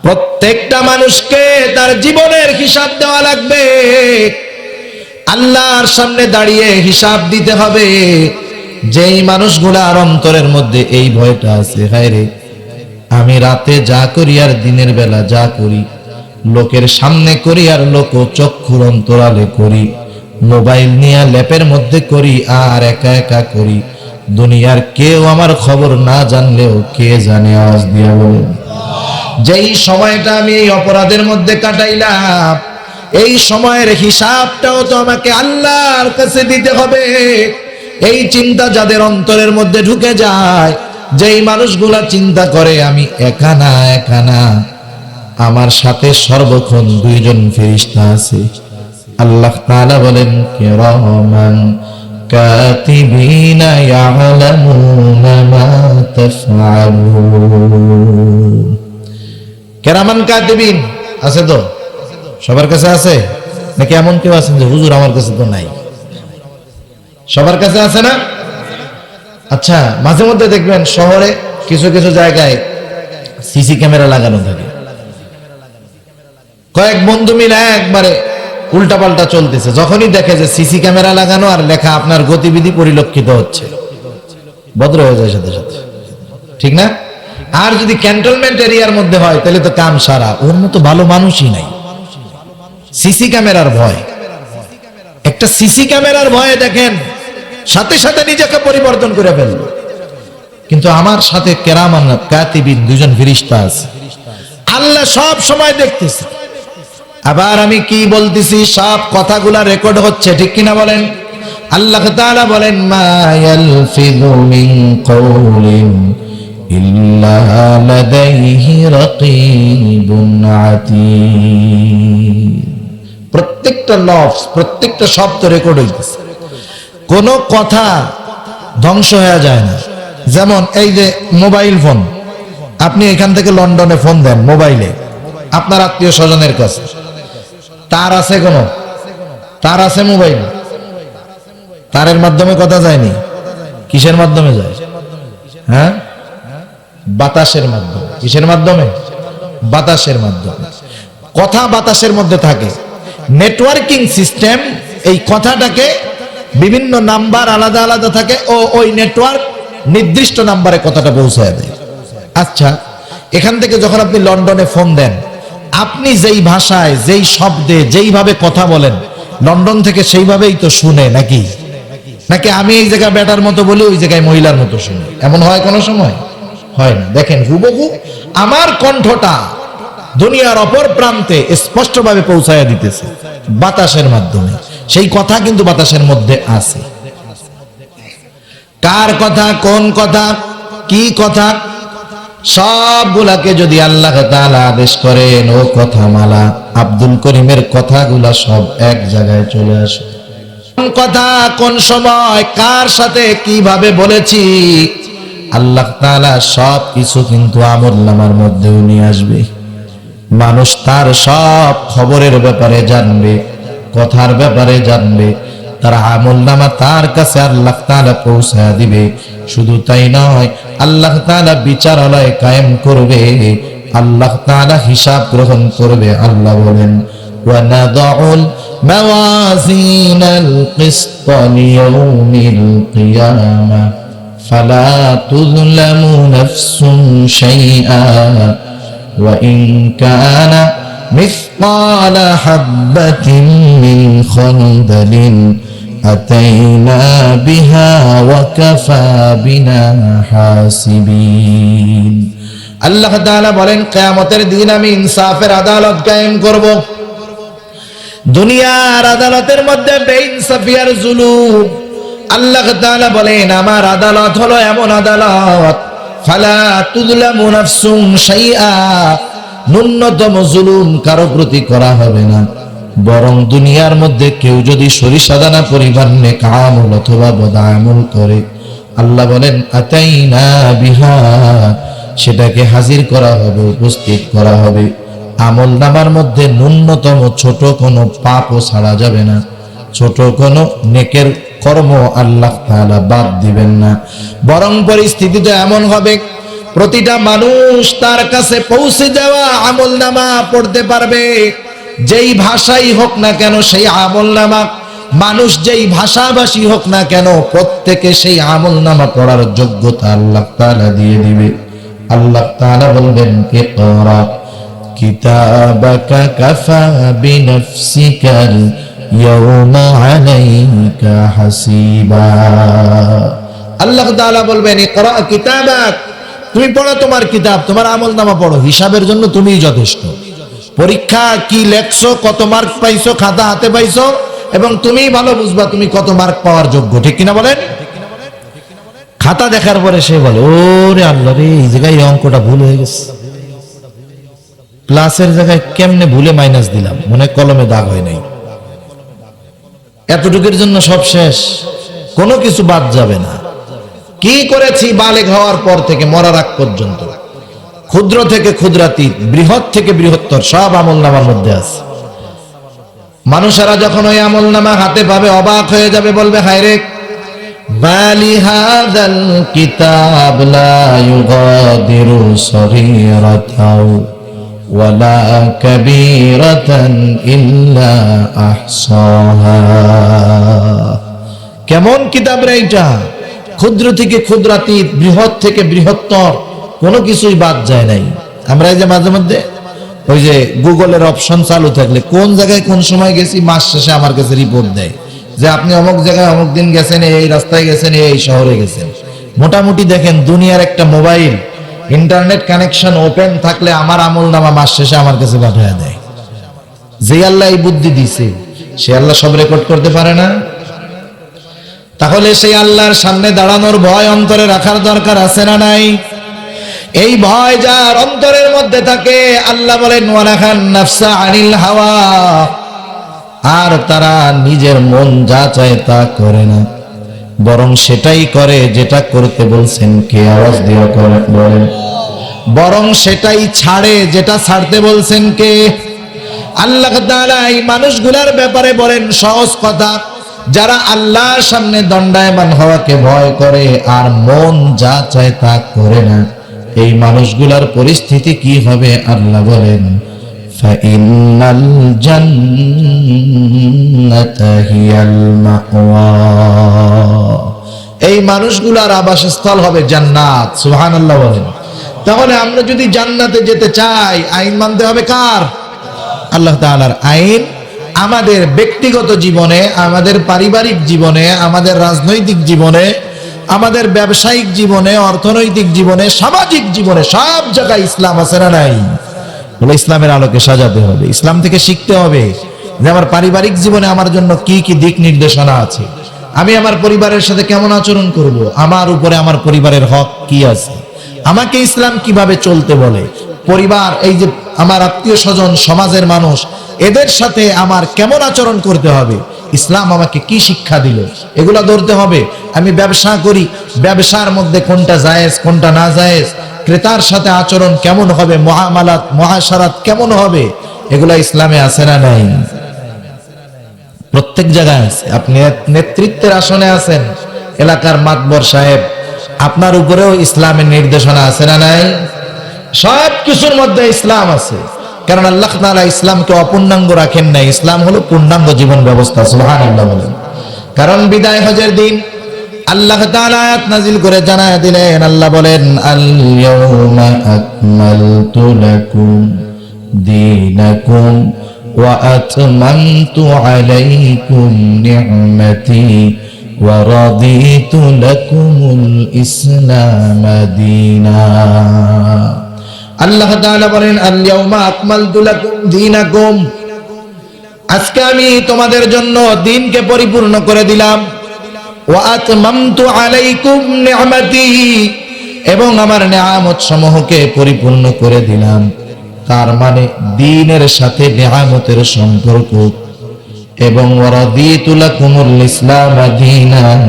প্রত্যেকটা মানুষকে তার জীবনের হিসাব দেওয়া লাগবে, আল্লাহর সামনে দাঁড়িয়ে হিসাব দিতে হবে। যেই মানুষগুলার অন্তরের মধ্যে এই ভয়টা আছে, হায় রে আমি রাতে যা করি আর দিনের বেলা যা করি, লোকের সামনে করি আর লোক চক্ষুর অন্তরালে করি, মোবাইল নিয়ে ল্যাপের মধ্যে করি আর একা একা করি, দুনিয়ার কেউ আমার খবর না জানলেও কে জানে, আওয়াজ দিয়ে বলেন। যেই সময়টা আমি এই অপরাধের মধ্যে কাটাইলাম, এই সময়ের হিসাবটাও তো আমাকে আল্লাহর কাছে দিতে হবে। এই চিন্তা যাদের অন্তরের মধ্যে ঢুকে যায়, যেই মানুষগুলা চিন্তা করে আমি একা না, একা না, আমার সাথে সর্বক্ষণ দুইজন ফেরেশতা আছে। আল্লাহ তাআলা বলেন কিরামান কাতিবিনা ইয়ালামুনা মা তাফআলুন। কিরামান কাতিবিন আছে তো? সবার কাছে আছে নাকি এমন কেউ আছেন যে হুজুর আমার কাছে তো নাই? সবার কাছে আছে না? আচ্ছা, মাঝে মধ্যে দেখবেন শহরে কিছু কিছু জায়গায় সিসি ক্যামেরা লাগানো থাকে। কয়েক বন্ধু মিলে একবারে উল্টাপাল্টা চলতেছে, যখনই দেখে যে সিসি ক্যামেরা লাগানো আর লেখা আপনার গতিবিধি পরিলক্ষিত হচ্ছে, ভদ্র হয়ে যায় সাথে সাথে, ঠিক না? আর যদি ক্যান্টনমেন্ট এরিয়ার মধ্যে হয় তাহলে তো কাম সারা, ওর মতো ভালো মানুষই নাই। সিসি ক্যামেরার ভয়, একটা সিসি ক্যামেরার ভয়ে দেখেন সাথে সাথে নিজেকে পরিবর্তন করে ফেলল। কিন্তু আমার সাথে কিরামান কাতিবিন দুজন ফেরেশতা আছে, আল্লাহ সব সময় দেখতেছে। আবার আমি কি বলতেছি সব কথাগুলা রেকর্ড হচ্ছে, ঠিক কিনা বলেন? আল্লাহ তাআলা বলেন মা ইয়ালফিযু মিন কওলিন ইল্লা লাদাইহি রাকীবুন আতীদ। প্রত্যেকটা লফজ, প্রত্যেকটা শব্দ রেকর্ড হইতেছে, কোনো কথা ধ্বংস হয়ে যায় না। যেমন এই যে মোবাইল ফোন, আপনি এখান থেকে লন্ডনে ফোন দেন মোবাইলে আপনার আত্মীয় স্বজনের কাছে, তার আছে কোনো, তার আছে মোবাইল, তারের মাধ্যমে কথা যায়নি, কিসের মাধ্যমে যায়? হ্যাঁ, বাতাসের মাধ্যমে। কিসের মাধ্যমে? বাতাসের মাধ্যমে। কথা বাতাসের মধ্যে থাকে, নেটওয়ার্কিং সিস্টেম এই কথাটাকে বিভিন্ন নাম্বার আলাদা আলাদা থাকে, ও ওই নেটওয়ার্ক নির্দিষ্ট নাম্বারে কথাটা পৌঁছায় দেয়। আচ্ছা, এখান থেকে যখন আপনি লন্ডনে ফোন দেন, আপনি যেই ভাষায়, যেই শব্দে, যেইভাবে কথা বলেন, লন্ডন থেকে সেইভাবেই তো শুনে, নাকি? নাকি আমি এই জায়গায় বেটার মতো বলি, ওই জায়গায় মহিলার মতো শুনি? এমন হয় কোনো সময়? হয় না। দেখেন হুবহু আমার কণ্ঠটা দুনিয়ার অপর প্রান্তে স্পষ্টভাবে পৌঁছায় দিতেছে বাতাসের মাধ্যমে। সেই কথা কিন্তু বাতাসের মধ্যে আছে। কার কথা, কোন কথা, কি কথা, সবগুলাকে যদি আল্লাহ তাআলা আদেশ করেন, ও কথা মালা আব্দুল করিমের কথাগুলা সব এক জায়গায় চলে আসে। কোন কথা, কোন সময়, কার সাথে কিভাবে বলেছি, আল্লাহ তাআলা সব কিছু কিন্তু আমলনামার মধ্যেও নিয়ে আসবে। মানুষ তার সব খবরের ব্যাপারে জানবে, কথার ব্যাপারে জানবে, তার আমলনামা তার কাছে আল্লাহ তাআলা পৌঁছায় দিবে। শুধু তাই নয়, আল্লাহ তাআলা বিচারালয় কায়েম করবে, আল্লাহ তাআলা হিসাব গ্রহণ করবে। আল্লাহ বলেন, ওয়ানাদাউল মাওয়াজিনাল কিসত লিয়াউমিল কিয়ামা ফালা তুযলামু নাফসুন শাইআ ওয়া ইন কানা মিসকালা হাববাতিন মিন খারদালিন আতাইনা বিহা ওয়া কাফা বিনা হাসিবিন। আল্লাহ তাআলা বলেন, কিয়ামতের দিন আমি ইনসাফের আদালত কায়েম করব। দুনিয়ার আদালতের মধ্যে বেইনসাফি আর জুলুম, আল্লাহ তাআলা বলেন আমার আদালত হলো এমন আদালত, ফালা তুযলামু নাফসুন শাইআ, ন্যূনতম জুলুম কারো প্রতি করা হবে না। বরং দুনিয়ার মধ্যে কেউ যদি সরিষা দানা পরিমাণ নেক আমল অথবা বদ আমল করে, আল্লাহ বলেন আতাইনা বিহা, সেটাকে হাজির করা হবে, উপস্থিত করা হবে। আমল নামার মধ্যে ন্যূনতম ছোট কোনো পাপও ছাড়া যাবে না, ছোট কোনো নেকের কর্ম আল্লাহ তাআলা বাদ দিবেন না। বরং পরিস্থিতি তো এমন হবে, প্রতিটা মানুষ তার কাছে পৌঁছে যাওয়া আমল নামা পড়তে পারবে। যেই ভাষাই হোক না কেন সেই আমল নামা, মানুষ যেই ভাষাভাষী হোক না কেন, প্রত্যেকে সেই আমল নামা পড়ার যোগ্যতা আল্লাহ তাআলা দিয়ে দিবে। আল্লাহ তাআলা বলবেন, ইকরা কিতাবাকা কাফা বিনাফসিকাল ইয়াওমা আলাইকা হাসিবা। আল্লাহ তাআলা বলবেন, ইকরা কিতাবাক, তুমি পড়ো তোমার কিতাব, তোমার আমলনামা পড়ো, হিসাবের জন্য তুমিই যথেষ্ট। পরীক্ষা কি লেখছো, কত মার্ক পাইছো, খাতা হাতে পাইছো, এবং তুমিই ভালো বুঝবা তুমি কত মার্ক পাওয়ার যোগ্য, ঠিক কিনা বলেন? খাতা দেখার পরে সে বলে, ওরে আল্লাহ রে, এই জায়গায় এই অঙ্কটা ভুল হয়ে গেছে, প্লাসের জায়গায় কেমনে ভুলে মাইনাস দিলাম, মনে কলমে দাগ হয় নাই, এতটুকুর জন্য সব শেষ, কোনো কিছু বাদ যাবে না। কি করেছি বালেগ হওয়ার পর থেকে মরার আগ পর্যন্ত, ক্ষুদ্র থেকে ক্ষুদ্রাতীত, বৃহৎ থেকে বৃহত্তর, সব আমলনামার মধ্যে আছে। মানুষেরা যখন ওই আমলনামা হাতে পাবে অবাক হয়ে যাবে, বলবে হায় রে, মালি হাযাল কিতাব লা ইউগাদিরু সগীরাতাও ওয়ালা কাবীরাতান ইল্লা আহসাহা। কেমন কিতাব রে এটা, ক্ষুদ্র থেকে ক্ষুদ্রাতীত, বৃহৎ থেকে বৃহত্তর, কোনো কিছুই বাদ যায় নাই। আমরা এই যে মাঝে মধ্যে ওই যে গুগলের অপশন চালু থাকলে কোন জায়গায় কোন সময় গেছি, মাস শেষে আমার কাছে রিপোর্ট দেয় যে আপনি অমুক জায়গায় অমুক দিন গেছেন, এই রাস্তায় গেছেন, এই শহরে গেছেন। মোটামুটি দেখেন দুনিয়ার একটা মোবাইল ইন্টারনেট কানেকশন ওপেন থাকলে আমার আমলনামা মাস শেষে আমার কাছে পাঠিয়ে দেয়। যে আল্লাহ এই বুদ্ধি দিছে, সে আল্লাহ সব রেকর্ড করতে পারে না? তাহলে সেই আল্লাহর সামনে দাঁড়ানোর ভয় অন্তরে রাখার দরকার আছে না নাই? এই ভয় যার অন্তরের মধ্যে থাকে, আল্লাহ বলেন ওয়ানাহান নাফসা আনিল হাওয়া, আর তারা নিজের মন যা চায় তা করে না, বরং সেটাই করে যেটা করতে বলছেন কে, আওয়াজ দিয়ে বলেন, বরং সেটাই ছাড়ে যেটা ছাড়তে বলছেন কে? আল্লাহ তাআলা এই মানুষগুলার ব্যাপারে বলেন সহজ কথা, যারা আল্লাহর সামনে দণ্ডায়মান হওয়াকে ভয় করে আর মন যা চায় তা করে না, এই মানুষগুলার পরিস্থিতি কি হবে? আল্লাহ বলেন, ফাইনাল জান্নাতা হিয়াল মাওয়া, এই মানুষগুলার আবাসস্থল হবে জান্নাত। সুবহানাল্লাহ বলেন। তাহলে আমরা যদি জান্নাতে যেতে চাই, আইন মানতে হবে কার? আল্লাহ তাআলার আইন। আমাদের ব্যক্তিগত জীবনে, আমাদের পারিবারিক জীবনে, আমাদের রাজনৈতিক জীবনে, আমাদের ব্যবসায়িক জীবনে, অর্থনৈতিক জীবনে, সামাজিক জীবনে, সব জায়গায় ইসলাম আছে না নাই? বলে ইসলামের আলোকে সাজাতে হবে, ইসলাম থেকে শিখতে হবে যে আমার পারিবারিক জীবনে আমার জন্য কি কি দিক নির্দেশনা আছে, আমি আমার পরিবারের সাথে কেমন আচরণ করব, আমার উপরে আমার পরিবারের হক কি আছে, আমাকে ইসলাম কিভাবে চলতে বলে, পরিবার, এই যে আমার আত্মীয় স্বজন, সমাজের মানুষ, এদের সাথে আমার কেমন আচরণ করতে হবে, ইসলাম আমাকে কি শিক্ষা দিল, এগুলা ধরতে হবে। আমি ব্যবসা করি, ব্যবসার মধ্যে কোনটা জায়েজ কোনটা না জায়েজ, ক্রেতার সাথে আচরণ কেমন হবে, মুআমালাত মুআশারাত কেমন হবে, এগুলা ইসলামে আছে না নাই? প্রত্যেক জায়গায় আছে। আপনি নেতৃত্বের আসনে আছেন, এলাকার মাতবর সাহেব, আপনার উপরেও ইসলামের নির্দেশনা আছে না নাই? সব কিছুর মধ্যে ইসলাম আছে, কারণ আল্লাহ তাআলা ইসলামকে অপূর্ণাঙ্গ রাখেন নাই। ইসলাম হলো পূর্ণাঙ্গ জীবন ব্যবস্থা। সুবহানাল্লাহ বলেন। কারণ বিদায় হজের দিন আল্লাহ তাআলা আয়াত নাযিল করে জানায় দিলেন, আল্লাহ বলেন, আল ইয়াউমা আকমালতু লাকুম দীনাকুম ওয়া আতমামতু আলাইকুম নি'মাতি ওয়া রাদিতু লাকুমুল ইসলাম দীনা। আল্লাহ তাআলা বলেন, আল ইয়াউমা আকমালতু লাকুম দীনাকুম, আজকে আমি তোমাদের জন্য দ্বীনকে পরিপূর্ণ করে দিলাম। ওয়া আতমামতু আলাইকুম নি'মাতি, এবং আমার নিয়ামত সমূহকে পরিপূর্ণ করে দিলাম। তার মানে দ্বীনের সাথে নিয়ামতের সম্পর্ক। এবং ওয়া রাদিতু লাকুমুল ইসলাম দীনান,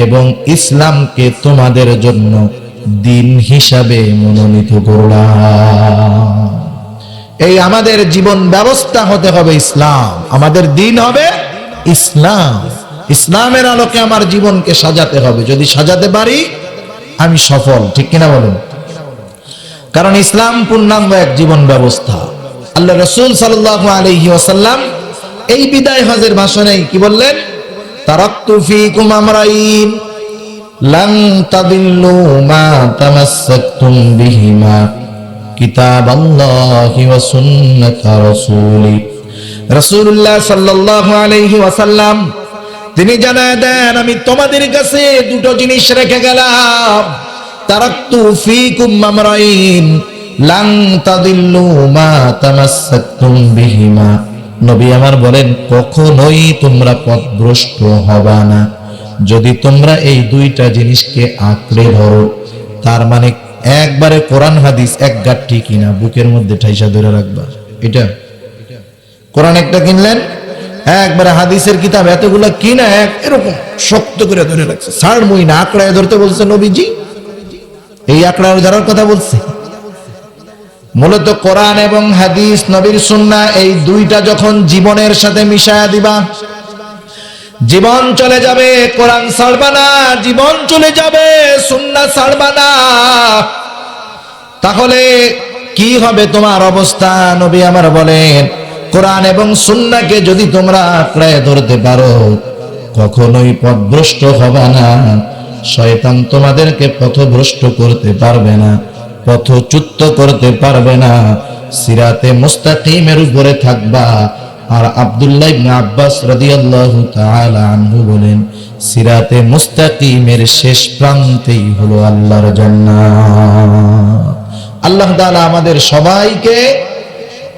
এবং ইসলামকে তোমাদের জন্য দ্বীন হিসাবে মনোনীত করলাম। এই আমাদের জীবন ব্যবস্থা হতে হবে ইসলাম, আমাদের দ্বীন হবে ইসলাম। ইসলামের আলোকে আমার জীবনকে সাজাতে হবে। যদি সাজাতে পারি আমি সফল, ঠিক কিনা বলেন? কারণ ইসলাম পূর্ণাঙ্গ এক জীবন ব্যবস্থা। আল্লাহ রাসূল সাল্লাল্লাহু আলাইহি ওয়াসাল্লাম এই বিদায় হজের ভাষণে কি বললেন? তারাকতু ফীকুম আমরাইন লান তাদিল্লু মা তামাসসাকতুম বিহিমা কিতাবাল্লাহি ওয়া সুন্নাত রাসূলি। রাসূলুল্লাহ সাল্লাল্লাহু আলাইহি ওয়াসাল্লাম তিনি জানায় দেন, আমি তোমাদের কাছে দুটো জিনিস রেখে গেলাম। তারাকতু ফীকুম আমরাইন লান তাদিল্লু মা তামাসসাকতুম বিহিমা। নবী আমার বলেন, কখনোই তোমরা পথভ্রষ্ট হবা না যদি তোমরা এই দুইটা জিনিসকে আঁকড়ে ধরো। তার মানে একবারে কোরআন হাদিস এক গাঁটটি কিনা বুকের মধ্যে ঠাইসা ধরে রাখবা। এটা কোরআন একটা কিনলেন, একবারে হাদিসের কিতাব এতগুলা কিনা এরকম শক্ত করে ধরে রাখছে, ছাড় মুই না, আঁকড়ায় ধরতে বলছে নবীজি। এই আঁকড়ায় ধরার কথা বলছে। মূলত কোরআন এবং হাদিস, নবীর সুন্নাহ, এই দুইটা যখন জীবনের সাথে মিশায়া দিবা, জীবন চলে যাবে। কোরআন ছাড়বা না, জীবন চলে যাবে। সুন্নাহ ছাড়বা না, তাহলে কি হবে তোমার অবস্থা? নবী আমার বলেন, কোরআন এবং সুন্নাহকে যদি তোমরা আঁকড়ায় ধরতে পারো, কখনোই পথভ্রষ্ট হবে না। শয়তান তোমাদেরকে পথভ্রষ্ট করতে পারবে না, পথচ্যুত করতে পারবে না। সিরাতে মুস্তাকিমের উপরে থাকবা। আর আব্দুল্লাহ ইবনে আব্বাস রাদিয়াল্লাহু তাআলা আনহু বলেন, সিরাতে মুস্তাকিমের শেষ প্রান্তেই হলো আল্লাহর জান্নাত। আল্লাহ তাআলা আমাদের সবাইকে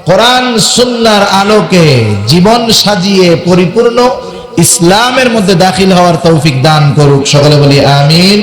কোরআন সুন্নাহর আলোকে জীবন সাজিয়ে পরিপূর্ণ ইসলামের মধ্যে দাখিল হওয়ার তৌফিক দান করুক। সকলে বলি আমিন।